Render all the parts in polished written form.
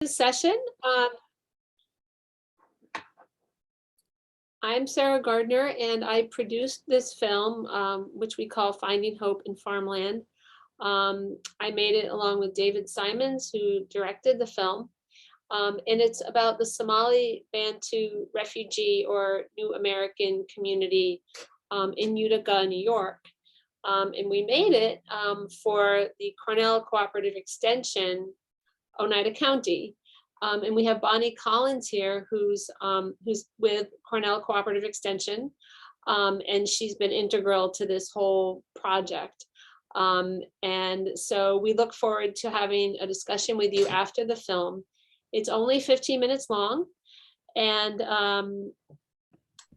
Session. I'm Sarah Gardner, and I produced this film, which we call Finding Hope in Farmland. I made it along with David Simons, who directed the film. And it's about the Somali Bantu refugee or New American community in Utica, New York. And we made it for the Cornell Cooperative Extension, Oneida County. And we have Bonnie Collins here, who's with Cornell Cooperative Extension, and she's been integral to this whole project. And so we look forward to having a discussion with you after the film. It's only 15 minutes long, and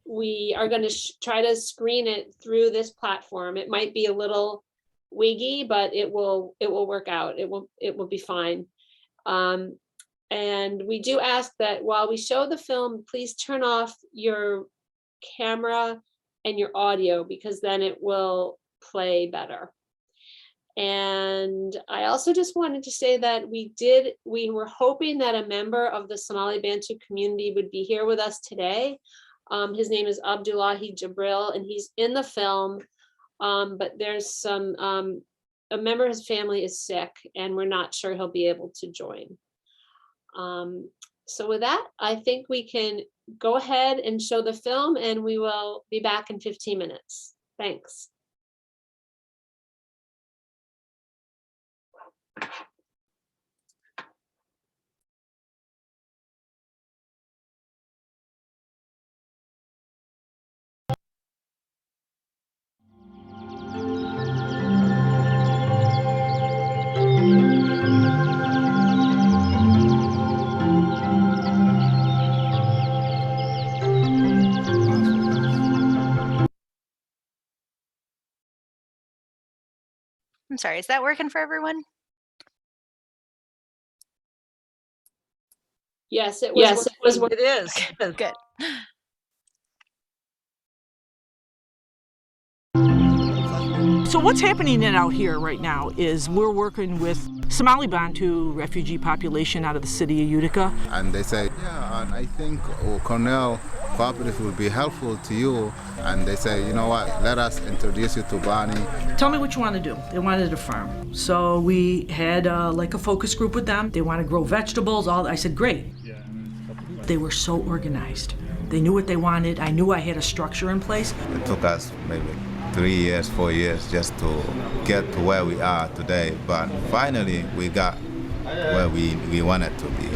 we are going to try to screen it through this platform. It might be a little wiggy, but it will work out. It will be fine. And we do ask that while we show the film, please turn off your camera and your audio, because then it will play better. And I also just wanted to say that we were hoping that a member of the Somali Bantu community would be here with us today. His name is Abdullahi Jibril, and he's in the film, but there's some, a member of his family is sick, and we're not sure he'll be able to join. So with that, I think we can go ahead and show the film, and we will be back in 15 minutes. Thanks. I'm sorry, is that working for everyone? Yes, it was. It is. Good. So what's happening out here right now is we're working with Somali Bantu refugee population out of the city of Utica. And they say, yeah, and I think Cornell Cooperative will be helpful to you. And they say, you know what, let us introduce you to Bonnie. Tell me what you want to do. They wanted a farm. So we had like a focus group with them. They want to grow vegetables. I said, great. They were so organized. They knew what they wanted. I knew I had a structure in place. It took us maybe 3 years, 4 years just to get to where we are today. But finally, we got where we wanted to be.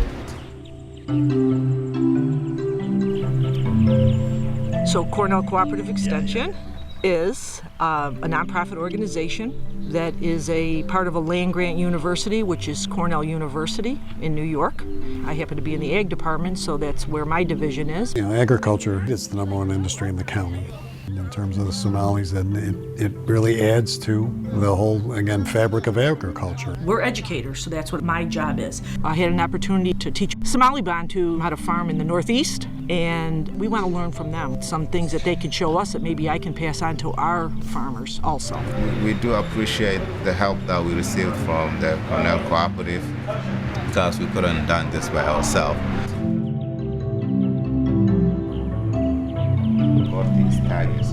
So Cornell Cooperative Extension is a nonprofit organization that is a part of a land-grant university, which is Cornell University in New York. I happen to be in the ag department, so that's where my division is. You know, agriculture is the #1 industry in the county. In terms of the Somalis, and it really adds to the whole, again, fabric of agriculture. We're educators, so that's what my job is. I had an opportunity to teach Somali Bantu how to farm in the Northeast, and we want to learn from them some things that they could show us that maybe I can pass on to our farmers also. We do appreciate the help that we received from the Cornell Cooperative, because we couldn't have done this by ourselves. These tags.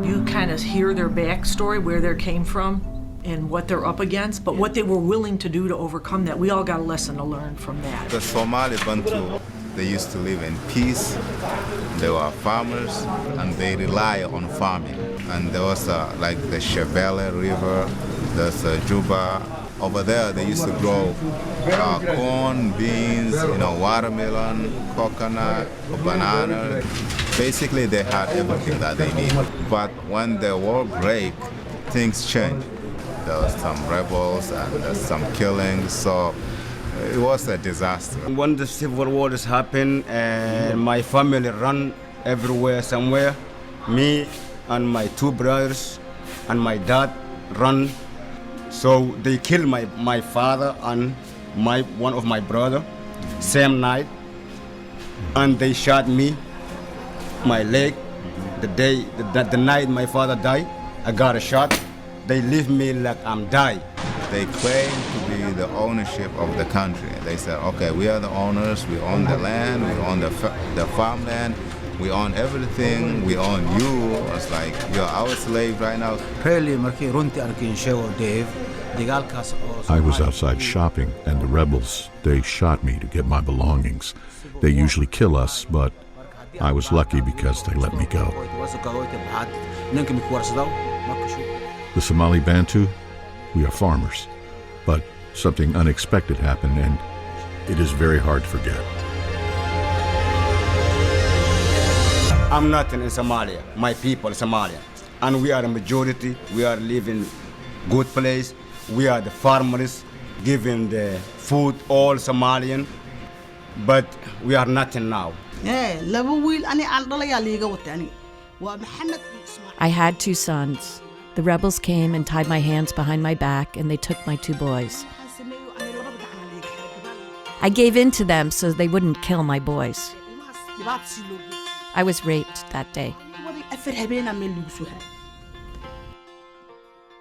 You kind of hear their backstory, where they came from, and what they're up against, but what they were willing to do to overcome that. We all got a lesson to learn from that. The Somali Bantu, they used to live in peace. They were farmers, and they rely on farming. And there was like the Shebele River, there's Juba. Over there, they used to grow corn, beans, watermelon, coconut, banana. Basically, they had everything that they need. But when the war broke, things changed. There was some rebels and some killings, so it was a disaster. When the civil wars happened and my family ran everywhere, somewhere, me and my 2 brothers and my dad run. So they killed my father and one of my brother. same night, and they shot me, my leg. The night my father died, I got a shot. They leave me like I'm dying. They claim to be the ownership of the country. They said, okay, we are the owners, we own the land, we own the farmland, we own everything, we own you. It's like, you're our slave right now. I was outside shopping, and the rebels, they shot me to get my belongings. They usually kill us, but I was lucky because they let me go. The Somali Bantu, we are farmers, but something unexpected happened, and it is very hard to forget. I'm not in Somalia. My people Somalia, and we are a majority. We are living good place. We are the farmers, giving the food all Somalian, but we are nothing now. I had 2 sons. The rebels came and tied my hands behind my back, and they took my 2 boys. I gave in to them so they wouldn't kill my boys. I was raped that day.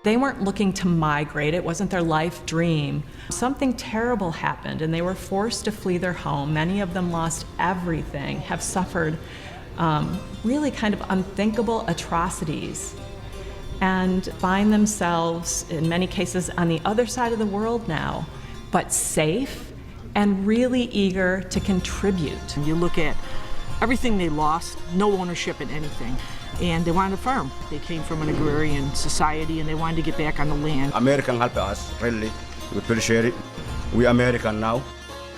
They weren't looking to migrate. It wasn't their life dream. Something terrible happened, and they were forced to flee their home. Many of them lost everything, have suffered really kind of unthinkable atrocities, and find themselves, in many cases, on the other side of the world now, but safe and really eager to contribute. You look at everything they lost, no ownership in anything, and they wanted to farm. They came from an agrarian society, and they wanted to get back on the land. American help us, really. We appreciate it. We American now.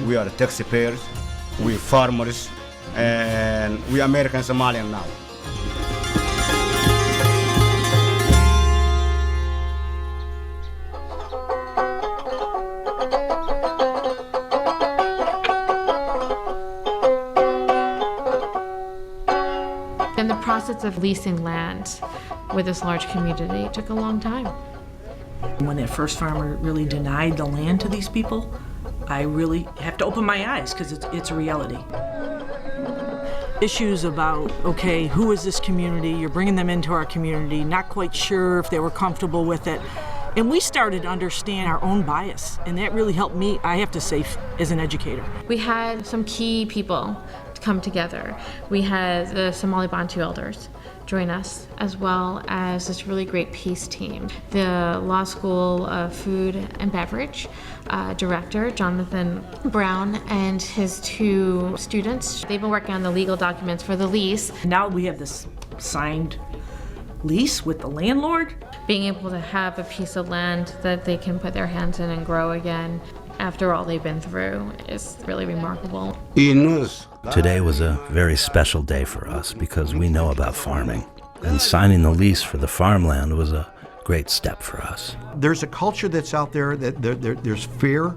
We are taxpayers. We farmers, and we American Somalian now. And the process of leasing land with this large community took a long time. When that first farmer really denied the land to these people, I really have to open my eyes because it's a reality. Issues about, okay, who is this community? You're bringing them into our community, not quite sure if they were comfortable with it. And we started to understand our own bias, and that really helped me, I have to say, as an educator. We had some key people to come together. We had the Somali Bantu elders join us, as well as this really great peace team. The Law School of Food and Beverage director, Jonathan Brown, and his 2 students. They've been working on the legal documents for the lease. Now we have this signed lease with the landlord. Being able to have a piece of land that they can put their hands in and grow again after all they've been through is really remarkable. Today was a very special day for us because we know about farming, and signing the lease for the farmland was a great step for us. There's a culture that's out there that there's fear,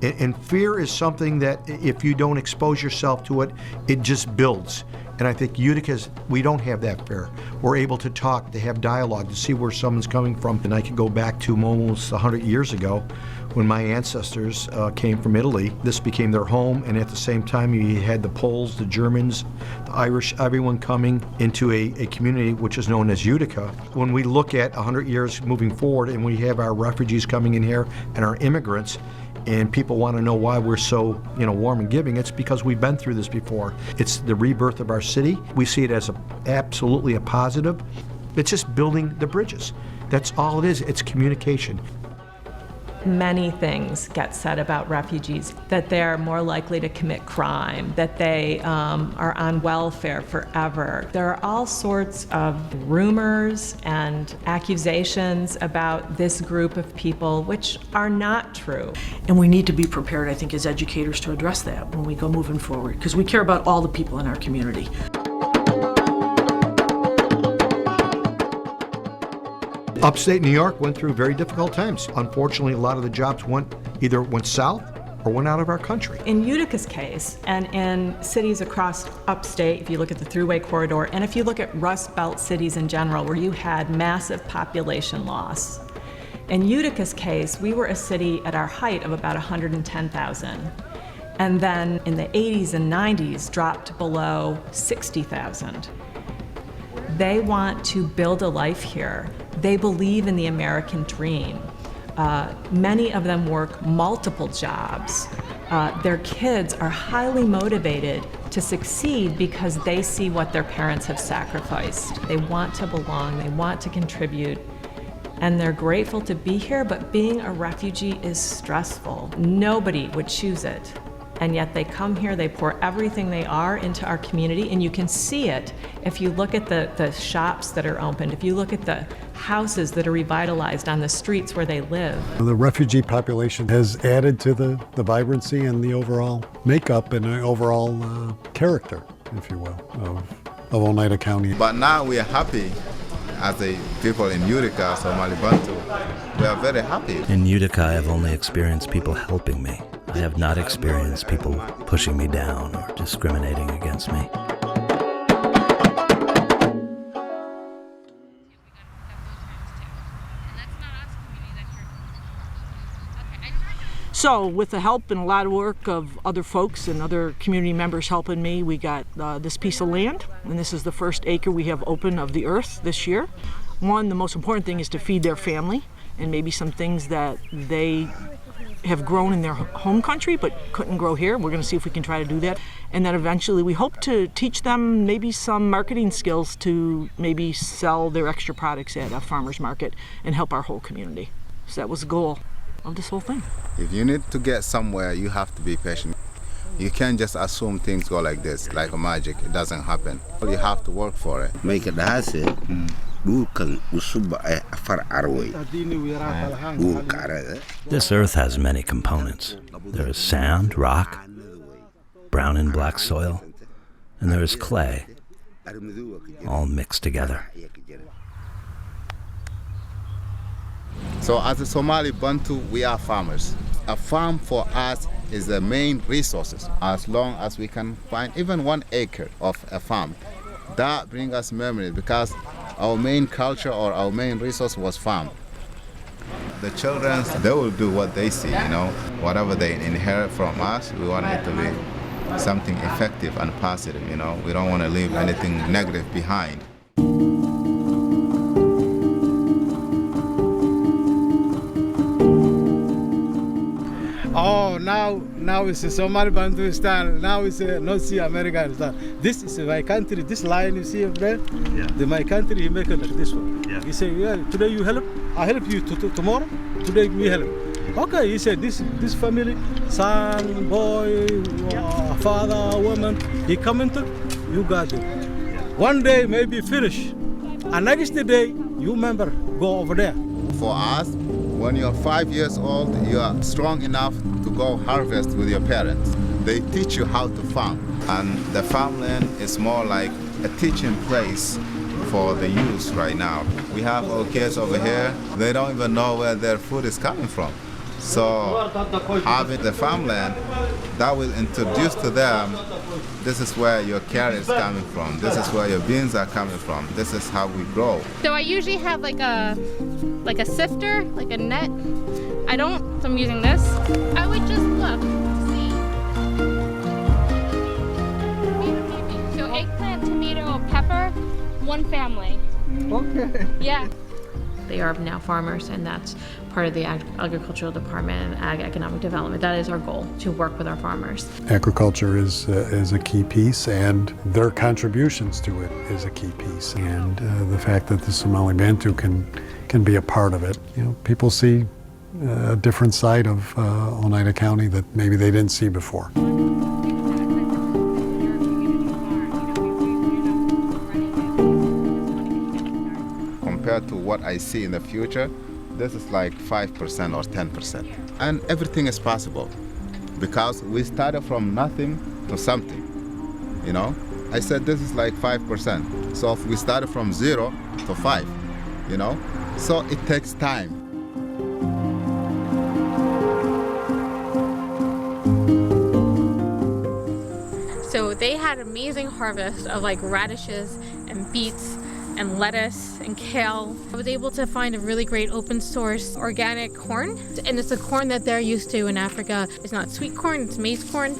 and fear is something that if you don't expose yourself to it, it just builds. And I think Utica's, we don't have that fear. We're able to talk, to have dialogue, to see where someone's coming from. And I can go back to almost 100 years ago when my ancestors came from Italy. This became their home, and at the same time you had the Poles, the Germans, the Irish, everyone coming into a community which is known as Utica. When we look at 100 years moving forward and we have our refugees coming in here and our immigrants, and people want to know why we're so, warm and giving, it's because we've been through this before. It's the rebirth of our city. We see it as absolutely a positive. It's just building the bridges. That's all it is. It's communication. Many things get said about refugees, that they're more likely to commit crime, that they are on welfare forever. There are all sorts of rumors and accusations about this group of people which are not true. And we need to be prepared, I think, as educators to address that when we go moving forward, because we care about all the people in our community. Upstate New York went through very difficult times. Unfortunately, a lot of the jobs either went south or went out of our country. In Utica's case, and in cities across upstate, if you look at the Thruway Corridor, and if you look at Rust Belt cities in general, where you had massive population loss. In Utica's case, we were a city at our height of about 110,000. and then in the 80s and 90s dropped below 60,000. They want to build a life here. They believe in the American dream. Many of them work multiple jobs. Their kids are highly motivated to succeed because they see what their parents have sacrificed. They want to belong, they want to contribute, and they're grateful to be here, but being a refugee is stressful. Nobody would choose it. And yet they come here, they pour everything they are into our community, and you can see it if you look at the shops that are opened, if you look at the houses that are revitalized on the streets where they live. The refugee population has added to the vibrancy and the overall makeup and the overall character, if you will, of Oneida County. But now we are happy as the people in Utica, Somali Bantu. We are very happy. In Utica, I have only experienced people helping me. I have not experienced people pushing me down or discriminating against me. So with the help and a lot of work of other folks and other community members helping me, we got this piece of land, and this is the first acre we have open of the earth this year. One, the most important thing is to feed their family and maybe some things that they have grown in their home country but couldn't grow here. We're going to see if we can try to do that. And then eventually we hope to teach them maybe some marketing skills to maybe sell their extra products at a farmer's market and help our whole community. So that was the goal of this whole thing. If you need to get somewhere, you have to be patient. You can't just assume things go like this, like a magic. It doesn't happen. You have to work for it. Make it This earth has many components. There is sand, rock, brown and black soil, and there is clay, all mixed together. So as a Somali Bantu, we are farmers. A farm for us is the main resources. As long as we can find even 1 acre of a farm, that brings us memories because our main culture or our main resource was farm. The children, they will do what they see, you know. Whatever they inherit from us, we want it to be something effective and positive, you know. We don't want to leave anything negative behind. Oh, now it's a Somali Bantu style. Now it's a North Sea American style. This is my country. This line you see up there, my country, he make it like this one. Yeah. He say, yeah, today you help, I help you tomorrow. Today we help. Okay, he said, this family, son, boy, father, woman, he come into, you got it. One day maybe finish, and next day you remember go over there. For us, when you're 5 years old, you are strong enough to go harvest with your parents. They teach you how to farm. And the farmland is more like a teaching place for the youth right now. We have our kids over here, they don't even know where their food is coming from. So having the farmland, that will introduce to them, this is where your carrot is coming from, this is where your beans are coming from, this is how we grow. So I usually have like a sifter, like a net. I don't, so I'm using this. I would just look, see. So eggplant, tomato, pepper, one family. Okay. Yeah. They are now farmers, and that's part of the agricultural department and ag economic development. That is our goal, to work with our farmers. Agriculture is a key piece, and their contributions to it is a key piece. And the fact that the Somali Bantu can be a part of it. You know, people see a different side of Oneida County that maybe they didn't see before. Compared to what I see in the future, this is like 5% or 10%. And everything is possible because we started from nothing to something, you know? I said this is like 5%. So if we started from 0 to 5, you know? So it takes time. So they had amazing harvest of like radishes and beets and lettuce and kale. I was able to find a really great open source organic corn, and it's a corn that they're used to in Africa. It's not sweet corn, it's maize corn.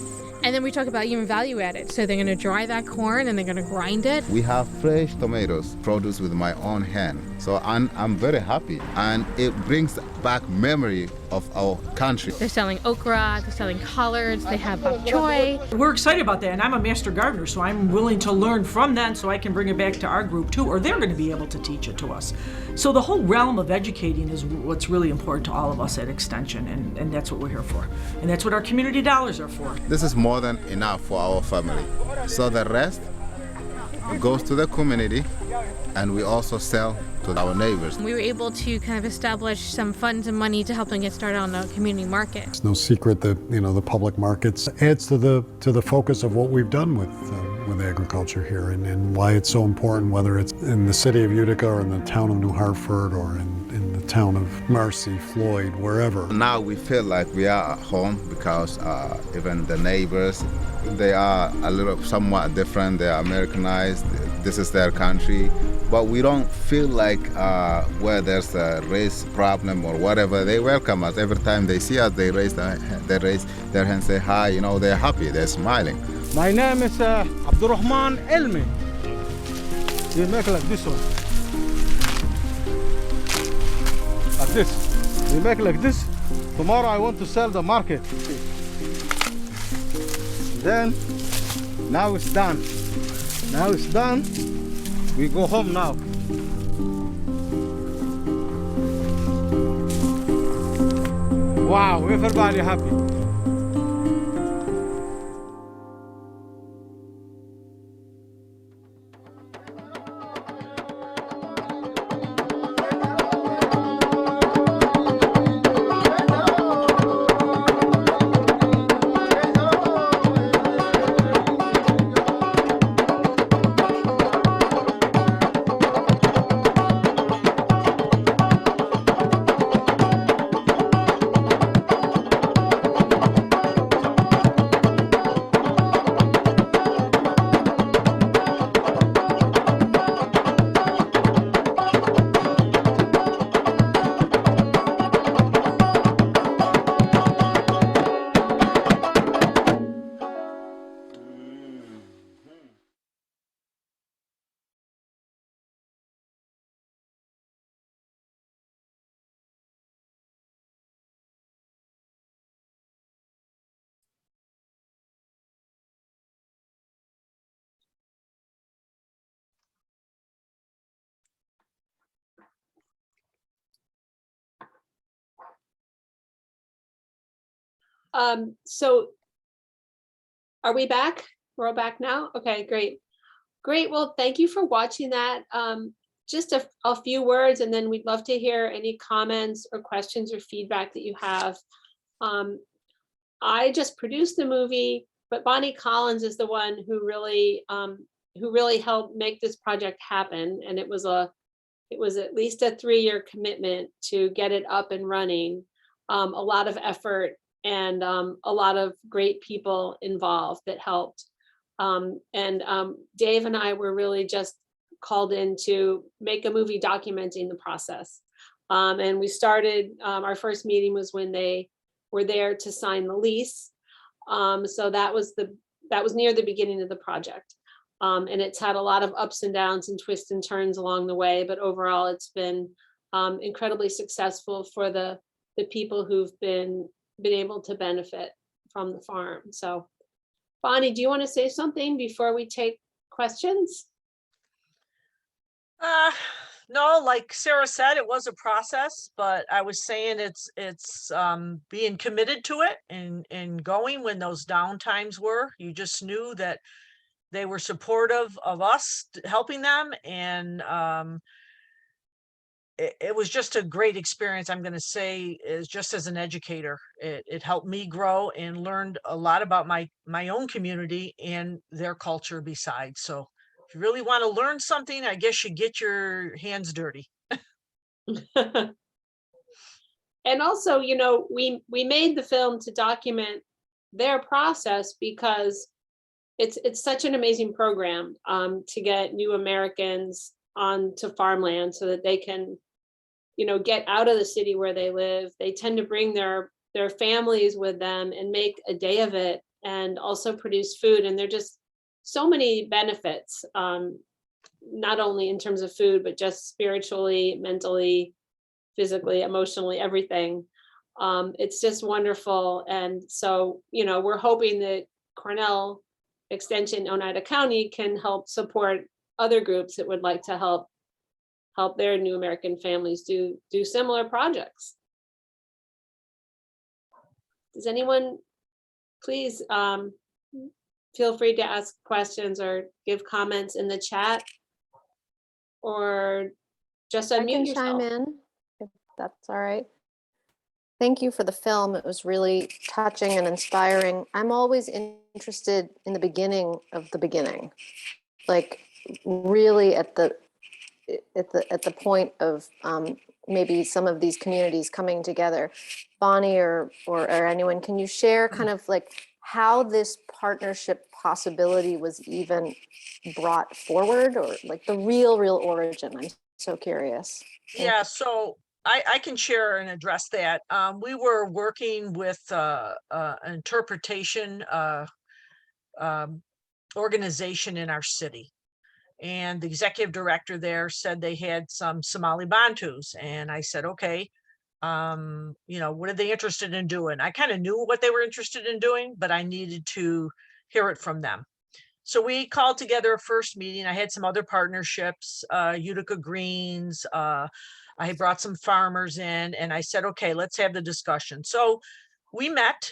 And then we talk about even value added. So they're gonna dry that corn and they're gonna grind it. We have fresh tomatoes produced with my own hand. So I'm very happy. And it brings back memory of our country. They're selling okra, they're selling collards, they have bok choy. We're excited about that, and I'm a master gardener, so I'm willing to learn from them so I can bring it back to our group too, or they're going to be able to teach it to us. So the whole realm of educating is what's really important to all of us at Extension, and that's what we're here for. And that's what our community dollars are for. This is more than enough for our family. So the rest goes to the community, and we also sell to our neighbors. We were able to kind of establish some funds and money to help them get started on the community market. It's no secret that the public markets adds to the focus of what we've done with agriculture here, and why it's so important, whether it's in the city of Utica or in the town of New Hartford or in the town of Marcy, Floyd, wherever. Now we feel like we are at home because even the neighbors, they are a little somewhat different. They are Americanized. This is their country. But we don't feel like where there's a race problem or whatever, they welcome us. Every time they see us, they raise their hand, say hi, they're happy, they're smiling. My name is Abdurrahman Elmi. You make like this one. Like this. You make like this. Tomorrow I want to sell the market. Then, now it's done. Now it's done. We go home now. Wow, everybody happy. So are we back? We're all back now? Okay, great. Great, well, thank you for watching that. Just a few words, and then we'd love to hear any comments or questions or feedback that you have. I just produced the movie, but Bonnie Collins is the one who really helped make this project happen. And it was at least a 3-year commitment to get it up and running. A lot of effort and a lot of great people involved that helped. Dave and I were really just called in to make a movie documenting the process. And we started, our first meeting was when they were there to sign the lease. So that was near the beginning of the project. And it's had a lot of ups and downs and twists and turns along the way, but overall it's been incredibly successful for the people who've been able to benefit from the farm. So Bonnie, do you want to say something before we take questions? No, like Sarah said, it was a process, but I was saying it's being committed to it and going when those down times were. You just knew that they were supportive of us helping them, and it was just a great experience. I'm going to say, is just as an educator, it helped me grow and learned a lot about my own community and their culture besides. So if you really want to learn something, I guess you get your hands dirty. And also, we made the film to document their process because it's such an amazing program to get new Americans onto farmland so that they can, you know, get out of the city where they live. They tend to bring their families with them and make a day of it, and also produce food. And there are just so many benefits, not only in terms of food, but just spiritually, mentally, physically, emotionally, everything. It's just wonderful. And so, you know, we're hoping that Cornell Extension, Oneida County, can help support other groups that would like to help their new American families do similar projects. Does anyone, please feel free to ask questions or give comments in the chat, or just I unmute can yourself. chime in if that's all right. Thank you for the film. It was really touching and inspiring. I'm always interested in the beginning of the beginning, like really at the point of maybe some of these communities coming together. Bonnie or anyone, can you share kind of like how this partnership possibility was even brought forward, or like the real origin? I'm so curious. Yeah, so I can share and address that. We were working with an interpretation organization in our city. And the executive director there said they had some Somali Bantus. And I said, okay, you know, what are they interested in doing? I kind of knew what they were interested in doing, but I needed to hear it from them. So we called together a first meeting. I had some other partnerships, Utica Greens. I had brought some farmers in, and I said, okay, let's have the discussion. So we met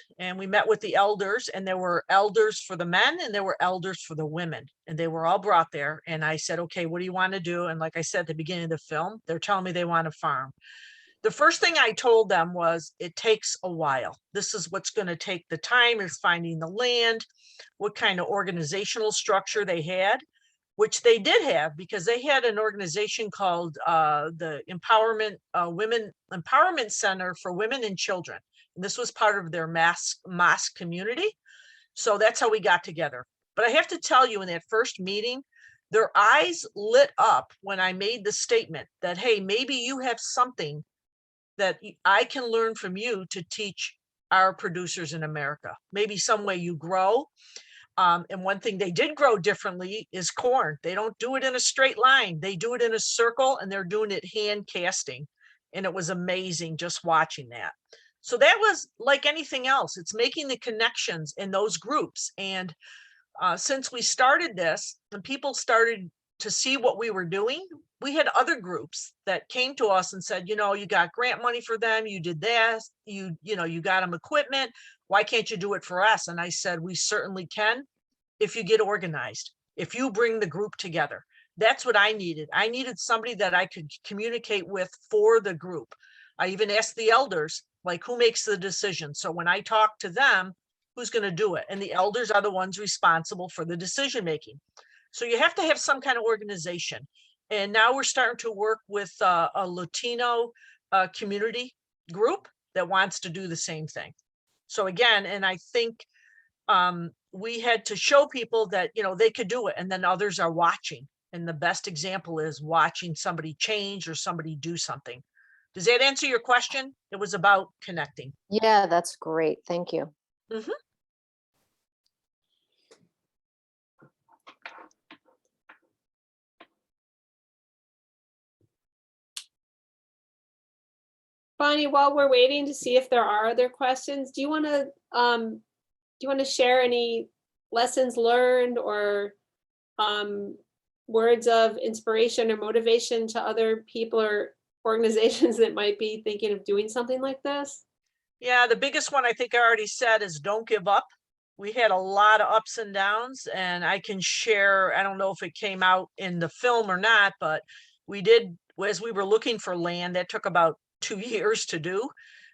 with the elders, and there were elders for the men and there were elders for the women, and they were all brought there. And I said, okay, what do you want to do? And like I said at the beginning of the film, they're telling me they want to farm. The first thing I told them was, it takes a while. This is what's going to take the time, is finding the land, what kind of organizational structure they had, which they did have, because they had an organization called the Women Empowerment Center for Women and Children. And this was part of their mosque community. So that's how we got together. But I have to tell you, in that first meeting, their eyes lit up when I made the statement that, hey, maybe you have something that I can learn from you to teach our producers in America. Maybe some way you grow. And one thing they did grow differently is corn. They don't do it in a straight line. They do it in a circle, and they're doing it hand casting. And it was amazing just watching that. So that was like anything else. It's making the connections in those groups. And since we started this, and people started to see what we were doing, we had other groups that came to us and said, you know, you got grant money for them, you did that, you know, you got them equipment. Why can't you do it for us? And I said, we certainly can, if you get organized, if you bring the group together. That's what I needed. I needed somebody that I could communicate with for the group. I even asked the elders, like, who makes the decision? So when I talk to them, who's going to do it? And the elders are the ones responsible for the decision making. So you have to have some kind of organization. And now we're starting to work with a Latino community group that wants to do the same thing. So again, and I think we had to show people that, you know, they could do it, and then others are watching. And the best example is watching somebody change or somebody do something. Does that answer your question? It was about connecting. Yeah, that's great. Thank you. Mm-hmm. Bonnie, while we're waiting to see if there are other questions, do you want to share any lessons learned or words of inspiration or motivation to other people or organizations that might be thinking of doing something like this? Yeah, the biggest one I think I already said is don't give up. We had a lot of ups and downs, and I can share, I don't know if it came out in the film or not, but we did, as we were looking for land, that took about 2 years to do,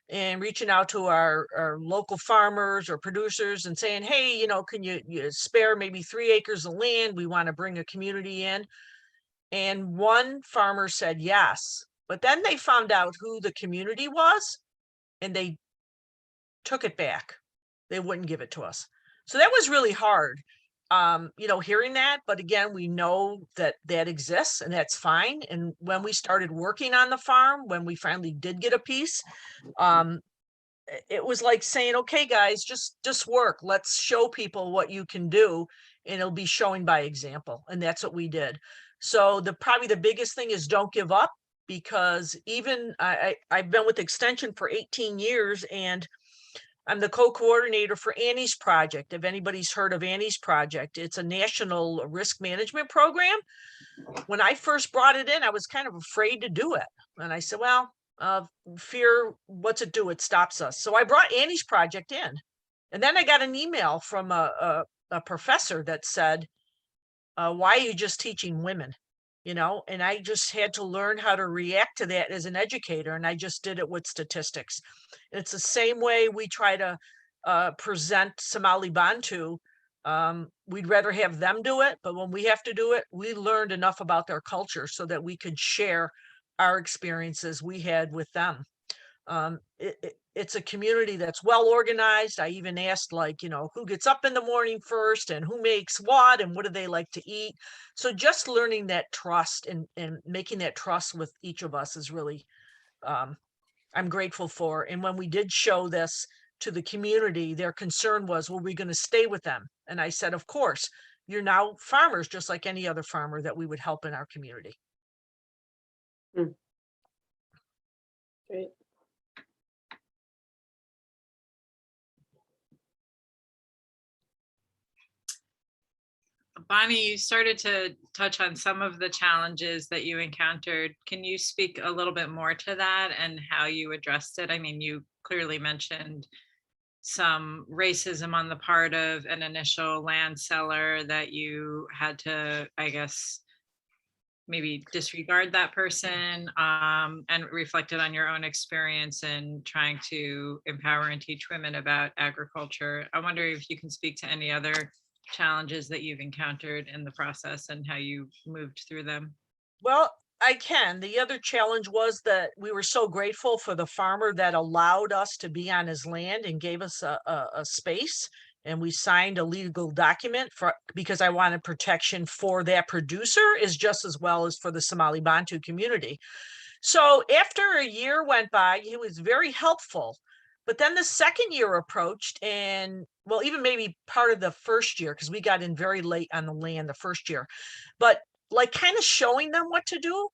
and reaching out to our local farmers or producers and saying, hey, you know, can you spare maybe 3 acres of land? We want to bring a community in. And one farmer said yes, but then they found out who the community was, and they took it back. They wouldn't give it to us. So that was really hard. hearing that, but again, we know that that exists and that's fine. And when we started working on the farm, when we finally did get a piece, it was like saying, okay, guys, just work. Let's show people what you can do, and it'll be showing by example. And that's what we did. So probably the biggest thing is don't give up, because even I've been with Extension for 18 years, and I'm the co-coordinator for Annie's Project. If anybody's heard of Annie's Project, it's a national risk management program. When I first brought it in, I was kind of afraid to do it. And I said, well, fear, what's it do? It stops us. So I brought Annie's Project in. And then I got an email from a professor that said, why are you just teaching women? And I just had to learn how to react to that as an educator. And I just did it with statistics. And it's the same way we try to present Somali Bantu. We'd rather have them do it, but when we have to do it, we learned enough about their culture so that we could share our experiences we had with them. It's a community that's well organized. I even asked, who gets up in the morning first and who makes what and what do they like to eat. So just learning that trust and making that trust with each of us is really, I'm grateful for. And when we did show this to the community, their concern was, were we going to stay with them? And I said, of course, you're now farmers, just like any other farmer that we would help in our community. Great. Bonnie, you started to touch on some of the challenges that you encountered. Can you speak a little bit more to that and how you addressed it? I mean, you clearly mentioned some racism on the part of an initial land seller that you had to, I guess, maybe disregard that person, and reflected on your own experience in trying to empower and teach women about agriculture. I wonder if you can speak to any other challenges that you've encountered in the process and how you moved through them. Well, I can. The other challenge was that we were so grateful for the farmer that allowed us to be on his land and gave us a space. And we signed a legal document because I wanted protection for that producer as just as well as for the Somali Bantu community. So after a year went by, he was very helpful. But then the second year approached, and well, even maybe part of the first year, because we got in very late on the land the first year, but kind of showing them what to do.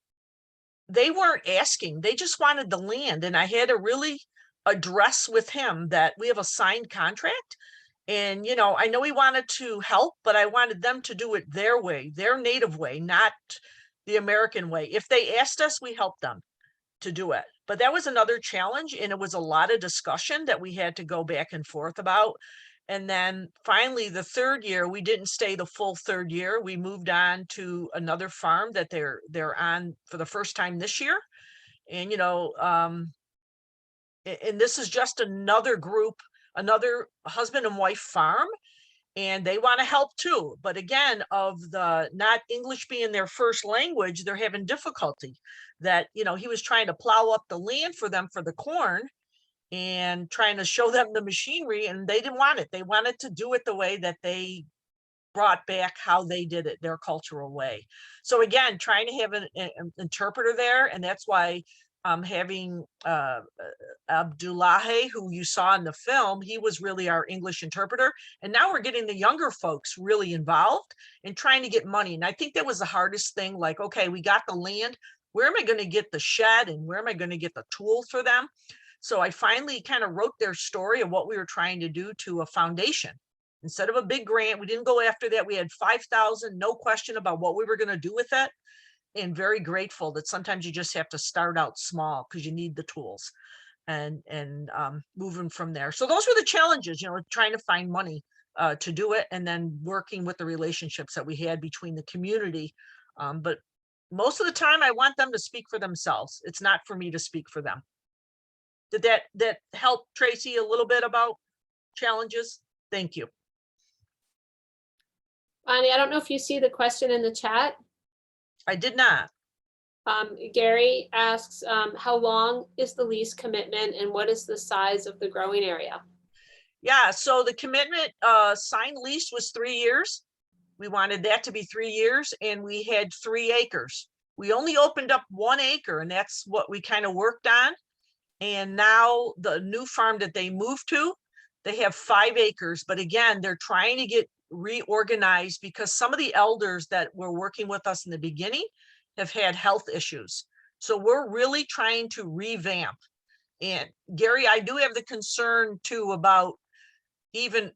They weren't asking, they just wanted the land. And I had to really address with him that we have a signed contract. And, I know he wanted to help, but I wanted them to do it their way, their native way, not the American way. If they asked us, we helped them to do it. But that was another challenge. And it was a lot of discussion that we had to go back and forth about. And then finally, the third year, we didn't stay the full third year. We moved on to another farm that they're on for the first time this year. And, and this is just another group, another husband and wife farm. And they want to help too. But again, of the not English being their first language, they're having difficulty that, he was trying to plow up the land for them for the corn and trying to show them the machinery, and they didn't want it. They wanted to do it the way that they brought back how they did it, their cultural way. So again, trying to have an interpreter there. And that's why having Abdullahi, who you saw in the film, he was really our English interpreter. And now we're getting the younger folks really involved and trying to get money. And I think that was the hardest thing. Like, okay, we got the land. Where am I going to get the shed and where am I going to get the tools for them? So I finally kind of wrote their story of what we were trying to do to a foundation. Instead of a big grant, we didn't go after that. We had 5,000, no question about what we were going to do with it. And very grateful that sometimes you just have to start out small because you need the tools and moving from there. So those were the challenges, trying to find money to do it, and then working with the relationships that we had between the community. But most of the time I want them to speak for themselves. It's not for me to speak for them. Did that help, Tracy, a little bit about challenges? Thank you. Bonnie, I don't know if you see the question in the chat. I did not. Gary asks, how long is the lease commitment and what is the size of the growing area? Yeah, so the commitment signed lease was 3 years. We wanted that to be 3 years, and we had 3 acres. We only opened up 1 acre, and that's what we kind of worked on. And now the new farm that they moved to, they have 5 acres. But again, they're trying to get reorganized because some of the elders that were working with us in the beginning have had health issues. So we're really trying to revamp. And Gary, I do have the concern too about even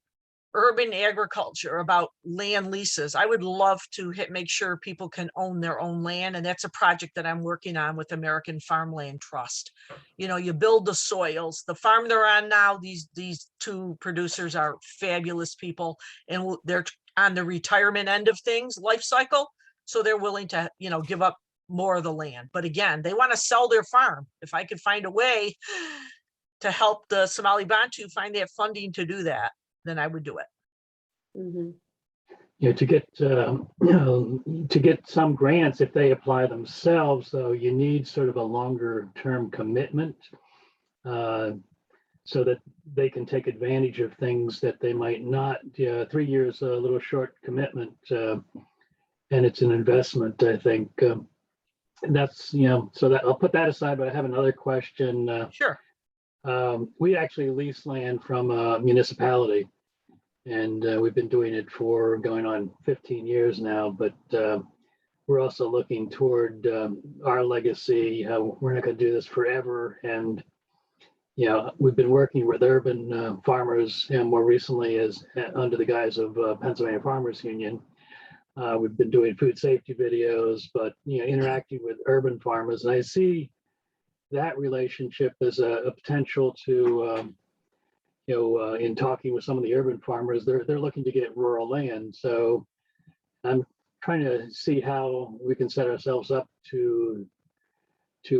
urban agriculture, about land leases. I would love to make sure people can own their own land. And that's a project that I'm working on with American Farmland Trust. You know, you build the soils. The farm they're on now, these 2 producers are fabulous people, and they're on the retirement end of things, life cycle. So they're willing to, you know, give up more of the land. But again, they want to sell their farm. If I could find a way to help the Somali Bantu find that funding to do that, then I would do it. Mm-hmm. You know, to get some grants, if they apply themselves, though, you need sort of a longer term commitment so that they can take advantage of things that they might not. 3 years, a little short commitment, and it's an investment, I think. And that's, you know, so that I'll put that aside, but I have another question. Sure. We actually lease land from a municipality, and we've been doing it for going on 15 years now, but we're also looking toward our legacy. We're not going to do this forever. And, you know, we've been working with urban farmers, and more recently as under the guise of Pennsylvania Farmers Union. We've been doing food safety videos, but, you know, interacting with urban farmers. And I see that relationship as a potential to, you know, in talking with some of the urban farmers, they're looking to get rural land. So I'm trying to see how we can set ourselves up to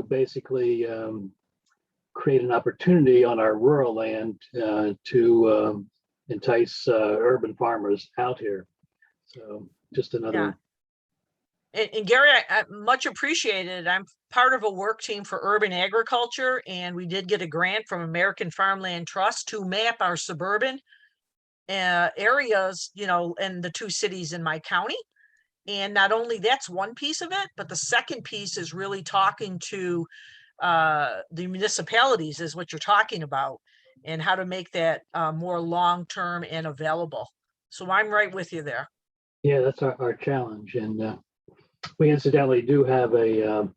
basically create an opportunity on our rural land to entice urban farmers out here. So just another. Yeah. And Gary, I much appreciated. I'm part of a work team for urban agriculture, and we did get a grant from American Farmland Trust to map our suburban areas, you know, in the 2 cities in my county. And not only that's one piece of it, but the second piece is really talking to the municipalities, is what you're talking about, and how to make that more long-term and available. So I'm right with you there. Yeah, that's our challenge. And we incidentally do have a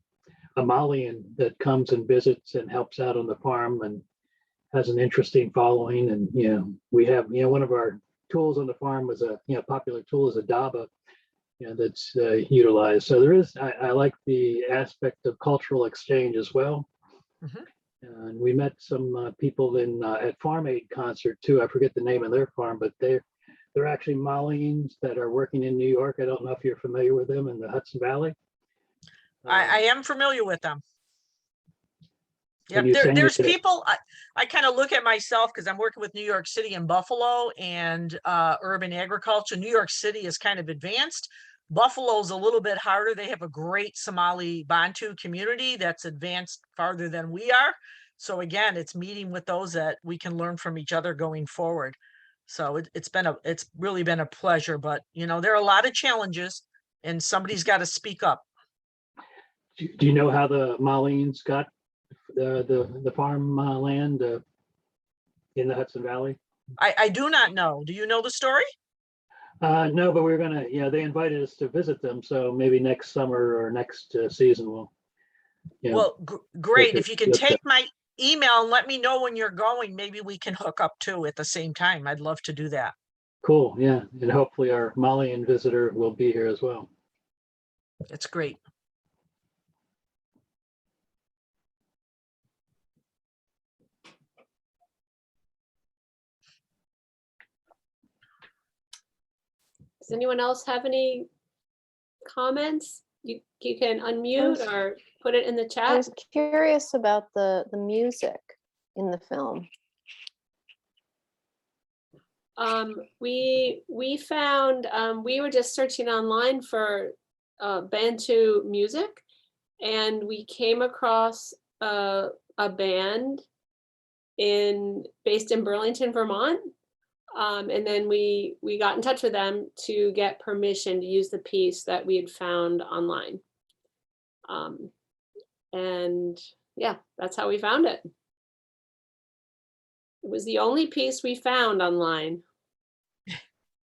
Malian that comes and visits and helps out on the farm and has an interesting following. And, you know, we have, you know, one of our tools on the farm was a, you know, popular tool is a daba, you know, that's utilized. So there is, I like the aspect of cultural exchange as well. Mm-hmm. And we met some people in at Farm Aid concert too. I forget the name of their farm, but they're actually Malians that are working in New York. I don't know if you're familiar with them in the Hudson Valley. I am familiar with them. Can Yep, you there's send me people, I kind of look at myself because I'm working with New York City and Buffalo and urban agriculture. New York City is kind of advanced. Buffalo's a little bit harder. They have a great Somali Bantu community that's advanced farther than we are. So again, it's meeting with those that we can learn from each other going forward. So it's really been a pleasure, but you know, there are a lot of challenges and somebody's got to speak up. Do you know how the Malians got the farm land in the Hudson Valley? I do not know. Do you know the story? No, but we're gonna, you know, they invited us to visit them. So maybe next summer or next season we'll, you know, well, great. If you can take my email and let me know when you're going, maybe we can hook up too at the same time. I'd love to do that. Cool. Yeah. And hopefully our Malian visitor will be here as well. It's great. Does anyone else have any comments? You can unmute or put it in the chat. I was curious about the music in the film. We found, we were just searching online for Bantu music, and we came across a band based in Burlington, Vermont, And then we got in touch with them to get permission to use the piece that we had found online. And yeah, that's how we found it. It was the only piece we found online.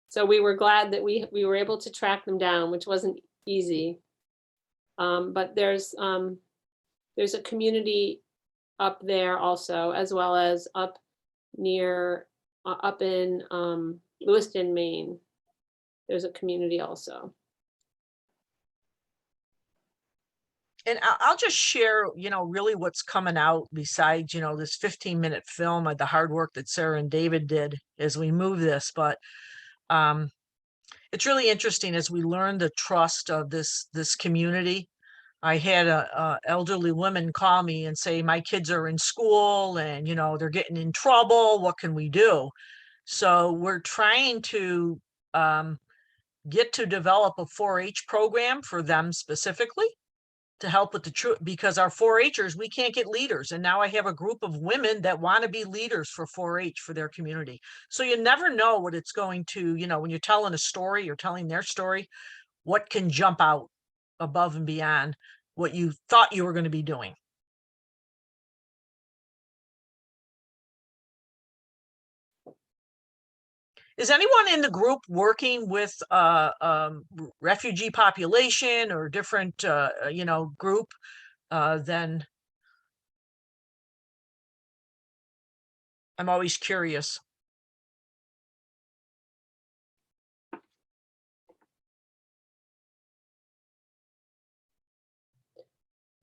So we were glad that we were able to track them down, which wasn't easy. But there's a community up there also, as well as up near, up in Lewiston, Maine. There's a community also. And I'll just share, really what's coming out besides, this 15-minute film of the hard work that Sarah and David did as we move this. But it's really interesting as we learn the trust of this community. I had a elderly woman call me and say, my kids are in school and, they're getting in trouble. What can we do? So we're trying to get to develop a 4-H program for them specifically to help with the because our 4-Hers, we can't get leaders. And now I have a group of women that want to be leaders for 4-H for their community. So you never know what it's going to, when you're telling a story, you're telling their story, what can jump out above and beyond what you thought you were going to be doing. Is anyone in the group working with refugee population or different, group than? I'm always curious.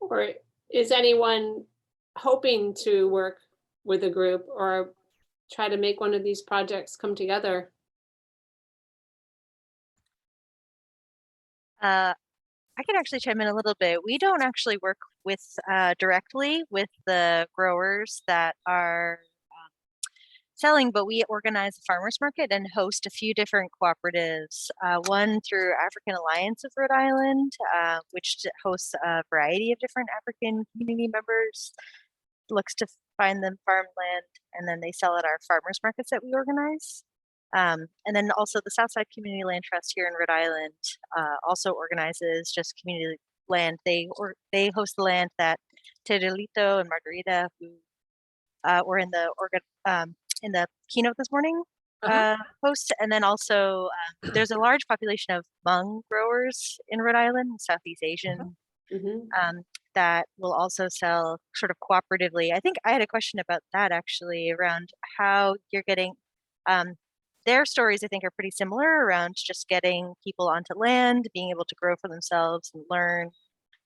Or is anyone hoping to work with a group or try to make one of these projects come together? I can actually chime in a little bit. We don't actually work with directly with the growers that are selling, but we organize a farmers market and host a few different cooperatives. One through African Alliance of Rhode Island, which hosts a variety of different African community members, looks to find them farmland, and then they sell at our farmers markets that we organize. And then also the Southside Community Land Trust here in Rhode Island also organizes just community land. They host the land that Tedelito and Margarita, who were in the keynote this morning, host. And then also there's a large population of Hmong growers in Rhode Island, Southeast Asian, that will also sell sort of cooperatively. I think I had a question about that actually, around how you're getting their stories. I think are pretty similar around just getting people onto land, being able to grow for themselves and learn,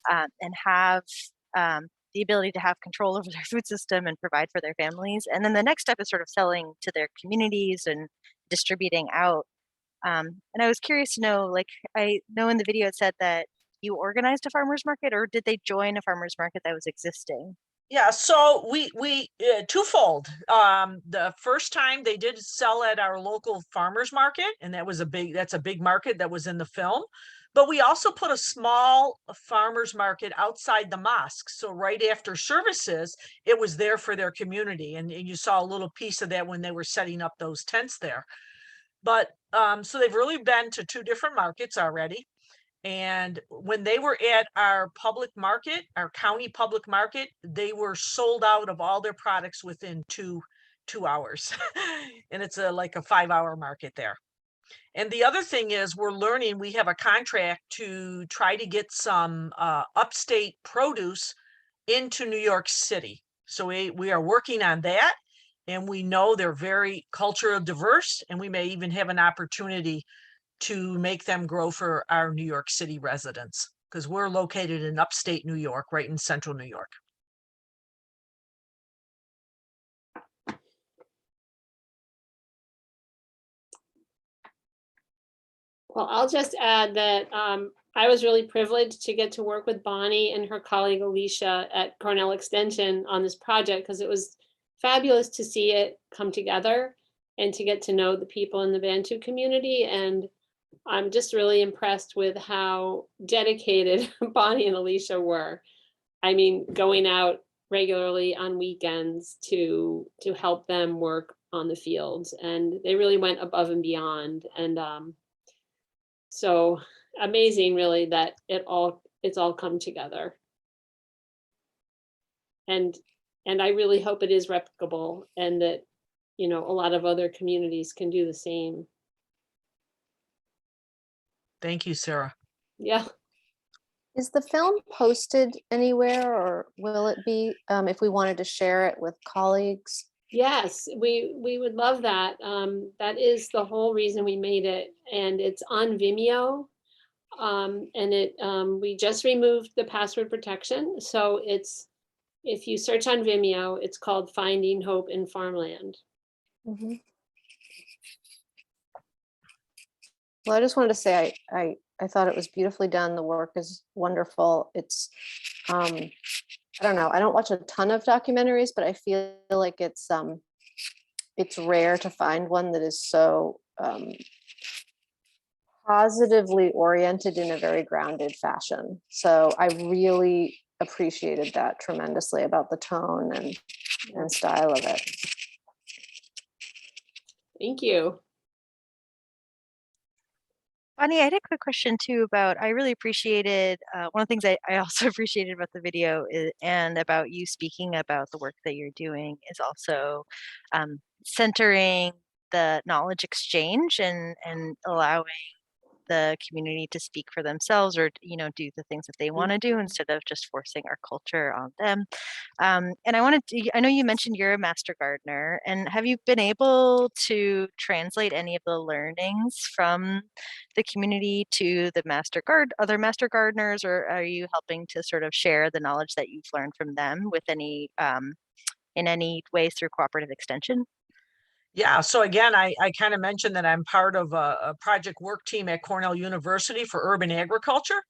and have the ability to have control over their food system and provide for their families. And then the next step is sort of selling to their communities and distributing out. And I was curious to know, like, I know in the video it said that you organized a farmer's market, or did they join a farmer's market that was existing? Yeah, so we twofold. The first time they did sell at our local farmers market, and that's a big market that was in the film. But we also put a small farmers market outside the mosque. So right after services, it was there for their community. And you saw a little piece of that when they were setting up those tents there. But so they've really been to 2 different markets already. And when they were at our public market, our county public market, they were sold out of all their products within two hours. And it's like a 5-hour market there. And the other thing is we're learning, we have a contract to try to get some upstate produce into New York City. So we are working on that. And we know they're very culturally diverse, and we may even have an opportunity to make them grow for our New York City residents, because we're located in upstate New York, right in central New York. Well, I'll just add that I was really privileged to get to work with Bonnie and her colleague Alicia at Cornell Extension on this project, because it was fabulous to see it come together and to get to know the people in the Bantu community. And I'm just really impressed with how dedicated Bonnie and Alicia were. I mean, going out regularly on weekends to help them work on the fields, and they really went above and beyond. And so amazing, really, that it's all come together. And I really hope it is replicable, and that, you know, a lot of other communities can do the same. Thank you, Sarah. Yeah. Is the film posted anywhere, or will it be if we wanted to share it with colleagues? Yes, we would love that. That is the whole reason we made it, and it's on Vimeo. And we just removed the password protection, so it's, if you search on Vimeo, it's called Finding Hope in Farmland. Mm-hmm. Well, I just wanted to say I thought it was beautifully done. The work is wonderful. It's I don't know. I don't watch a ton of documentaries, but I feel like it's rare to find one that is so positively oriented in a very grounded fashion. So I really appreciated that tremendously about the tone and style of it. Thank you. Bonnie, I had a quick question too about, I really appreciated, one of the things I also appreciated about the video and about you speaking about the work that you're doing is also centering the knowledge exchange and allowing the community to speak for themselves, or, you know, do the things that they want to do instead of just forcing our culture on them. And I know you mentioned you're a master gardener, and have you been able to translate any of the learnings from the community to the other master gardeners, or are you helping to sort of share the knowledge that you've learned from them with any in any ways through cooperative extension? Yeah, so again, I kind of mentioned that I'm part of a project work team at Cornell University for urban agriculture,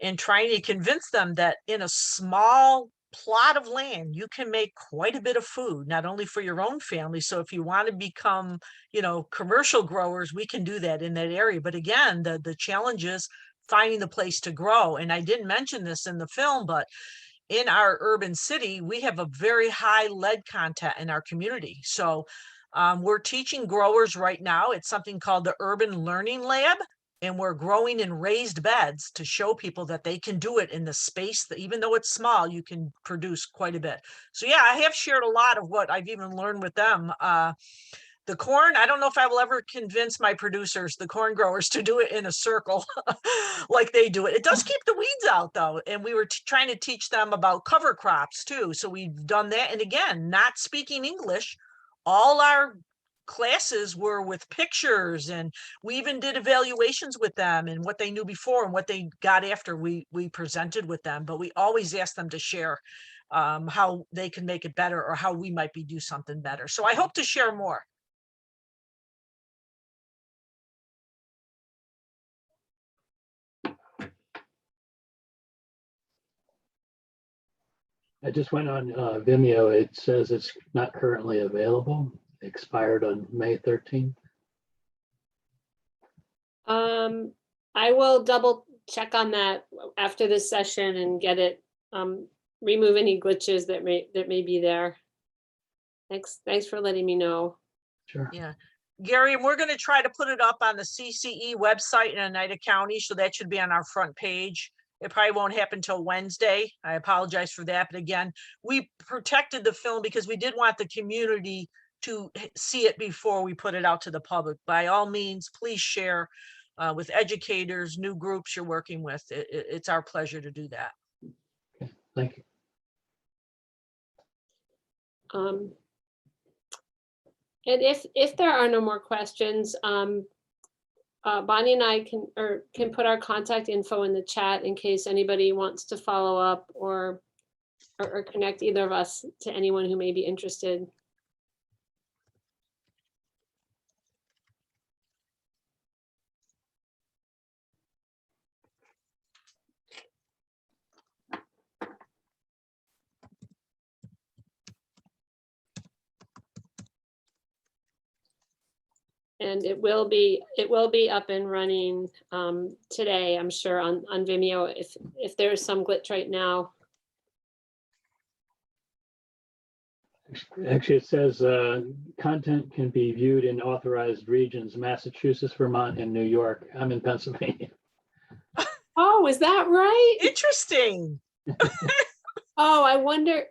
and trying to convince them that in a small plot of land, you can make quite a bit of food, not only for your own family. So if you want to become, you know, commercial growers, we can do that in that area. But again, the challenge is finding the place to grow. And I didn't mention this in the film, but in our urban city, we have a very high lead content in our community. So we're teaching growers right now. It's something called the Urban Learning Lab, and we're growing in raised beds to show people that they can do it in the space that, even though it's small, you can produce quite a bit. So yeah, I have shared a lot of what I've even learned with them. The corn, I don't know if I will ever convince my producers, the corn growers, to do it in a circle like they do it. It does keep the weeds out though. And we were trying to teach them about cover crops too. So we've done that. And again, not speaking English, all our classes were with pictures, and we even did evaluations with them and what they knew before and what they got after we presented with them. But we always asked them to share how they can make it better, or how we might do something better. So I hope to share more. I just went on Vimeo. It says it's not currently available. It expired on May 13th. I will double check on that after this session and get it, remove any glitches that may be there. Thanks for letting me know. Sure. Yeah. Gary, and we're going to try to put it up on the CCE website in Oneida County, so that should be on our front page. It probably won't happen till Wednesday. I apologize for that. But again, we protected the film because we did want the community to see it before we put it out to the public. By all means, please share with educators, new groups you're working with. It's our pleasure to do that. Okay, thank you. And if there are no more questions, Bonnie and I can put our contact info in the chat in case anybody wants to follow up or connect either of us to anyone who may be interested. And it will be up and running today, I'm sure, on Vimeo. If there's some glitch right now. Actually, it says content can be viewed in authorized regions, Massachusetts, Vermont, and New York. I'm in Pennsylvania. Oh, is that right? Interesting. Oh, I wonder.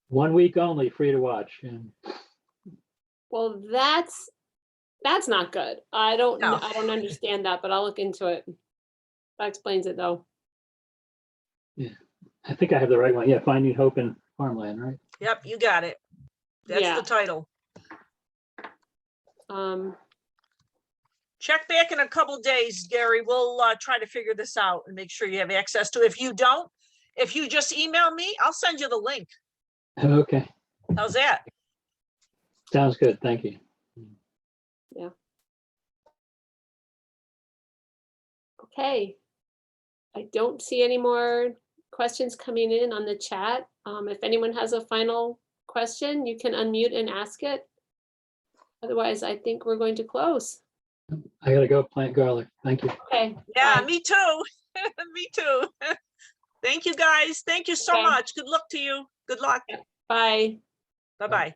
1 week only, free to watch. And Well, that's not good. I don't understand that, but I'll look into it. That explains it though. yeah, I think I have the right one. Yeah, Finding Hope in Farmland, right? Yep, you got it. That's Yeah. the title. Um, Check back in a couple days, Gary. We'll try to figure this out and make sure you have access to it. If you don't, if you just email me, I'll send you the link. Okay, How's that? sounds good. Thank you. yeah. Okay. I don't see any more questions coming in on the chat. If anyone has a final question, you can unmute and ask it. Otherwise, I think we're going to close. I gotta go plant garlic. Thank you. Okay. Yeah, bye. me too. Me too. Thank you, guys. Thank you so Okay. much. Good luck to you. Good luck. Bye. Bye-bye.